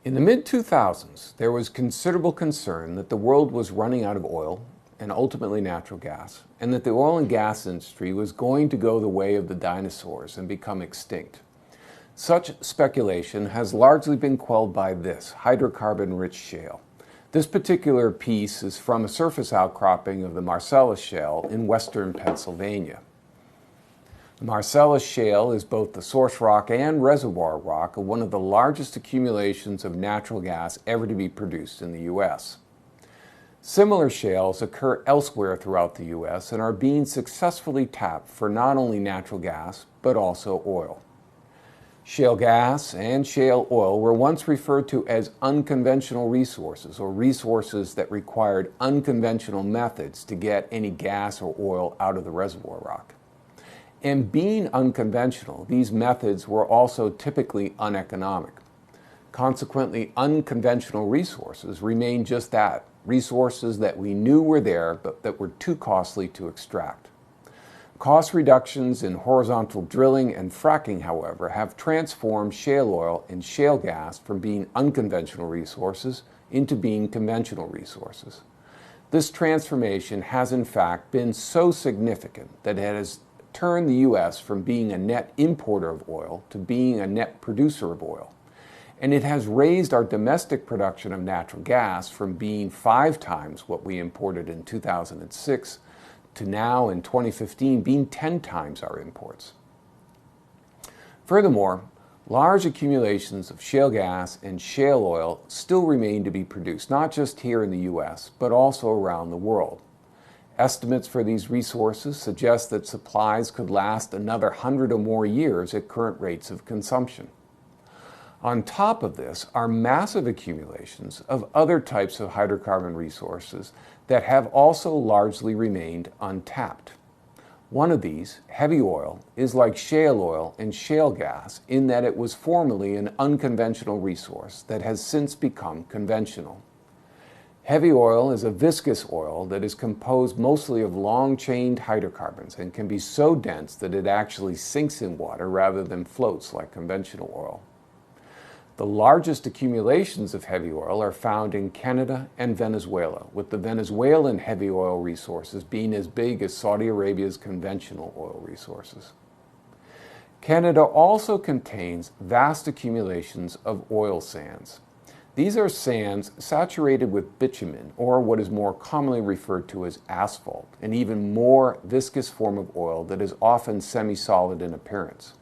In the mid-2000s, there was considerable concern that the world was running out of oil and ultimately natural gas, and that the oil and gas industry was going to go the way of the dinosaurs and become extinct. Such speculation has largely been quelled by this hydrocarbon-rich shale. This particular piece is from a surface outcropping of the Marcellus Shale in western Pennsylvania. The Marcellus Shale is both the source rock and reservoir rock of one of the largest accumulations of natural gas ever to be produced in the U.S. Similar shales occur elsewhere throughout the U.S. and are being successfully tapped for not only natural gas, but also oil. Shale gas and shale oil were once referred to as unconventional resources, or resources that required unconventional methods to get any gas or oil out of the reservoir rock. And being unconventional, these methods were also typically uneconomic. Consequently, unconventional resources remain just that, resources that we knew were there but that were too costly to extract. Cost reductions in horizontal drilling and fracking, however, have transformed shale oil and shale gas from being unconventional resources into being conventional resources. This transformation has in fact been so significant that it has turned the U.S. from being a net importer of oil to being a net producer of oil. And it has raised our domestic production of natural gas from being 5 times what we imported in 2006 to now in 2015 being 10 times our imports. Furthermore, large accumulations of shale gas and shale oil still remain to be produced, not just here in the U.S., but also around the world. Estimates for these resources suggest that supplies could last another 100 or more years at current rates of consumption. On top of this are massive accumulations of other types of hydrocarbon resources that have also largely remained untapped. One of these, heavy oil, is like shale oil and shale gas in that it was formerly an unconventional resource that has since become conventional. Heavy oil is a viscous oil that is composed mostly of long-chained hydrocarbons and can be so dense that it actually sinks in water rather than floats like conventional oil. The largest accumulations of heavy oil are found in Canada and Venezuela, with the Venezuelan heavy oil resources being as big as Saudi Arabia's conventional oil resources. Canada also contains vast accumulations of oil sands. These are sands saturated with bitumen, or what is more commonly referred to as asphalt, an even more viscous form of oil that is often semi-solid in appearance.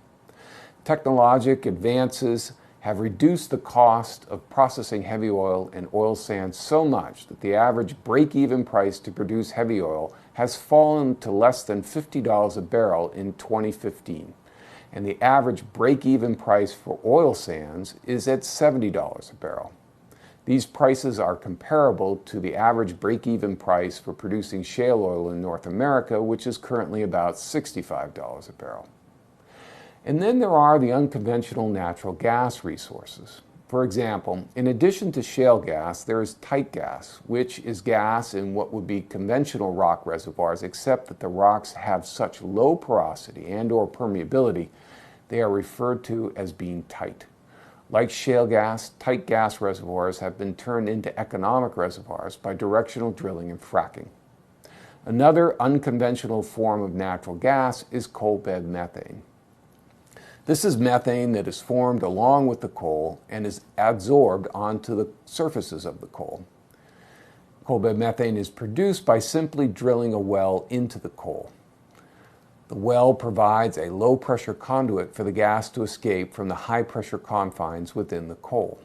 Technologic advances have reduced the cost of processing heavy oil and oil sands so much that the average break-even price to produce heavy oil has fallen to less than $50 a barrel in 2015, and the average break-even price for oil sands is at $70 a barrel. These prices are comparable to the average break-even price for producing shale oil in North America, which is currently about $65 a barrel. And then there are the unconventional natural gas resources. For example, in addition to shale gas, there is tight gas, which is gas in what would be conventional rock reservoirs, except that the rocks have such low porosity and/or permeability, they are referred to as being tight. Like shale gas, tight gas reservoirs have been turned into economic reservoirs by directional drilling and fracking. Another unconventional form of natural gas is coal bed methane. This is methane that is formed along with the coal and is adsorbed onto the surfaces of the coal. Coal bed methane is produced by simply drilling a well into the coal. The well provides a low-pressure conduit for the gas to escape from the high-pressure confines within the coal.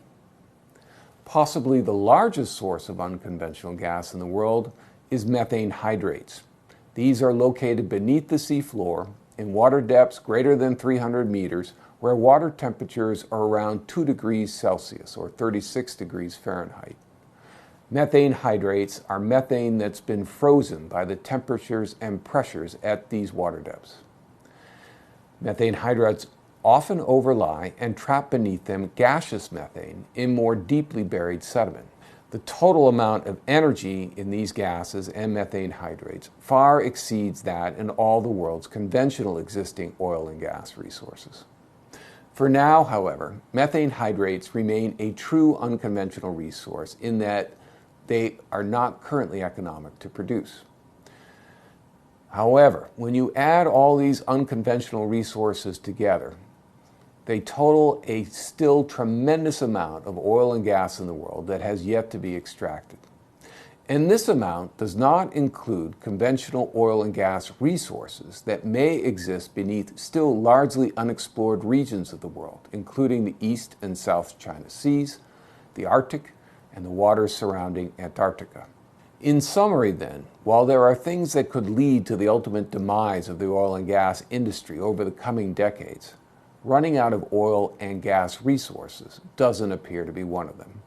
Possibly the largest source of unconventional gas in the world is methane hydrates. These are located beneath the seafloor in water depths greater than 300 meters, where water temperatures are around 2 degrees Celsius or 36 degrees Fahrenheit. Methane hydrates are methane that's been frozen by the temperatures and pressures at these water depths. Methane hydrates often overlie and trap beneath them gaseous methane in more deeply buried sediment. The total amount of energy in these gases and methane hydrates far exceeds that in all the world's conventional existing oil and gas resources. For now, however, methane hydrates remain a true unconventional resource in that they are not currently economic to produce. However, when you add all these unconventional resources together, they total a still tremendous amount of oil and gas in the world that has yet to be extracted. And this amount does not include conventional oil and gas resources that may exist beneath still largely unexplored regions of the world, including the East and South China Seas, the Arctic, and the waters surrounding Antarctica. In summary then, while there are things that could lead to the ultimate demise of the oil and gas industry over the coming decades, running out of oil and gas resources doesn't appear to be one of them.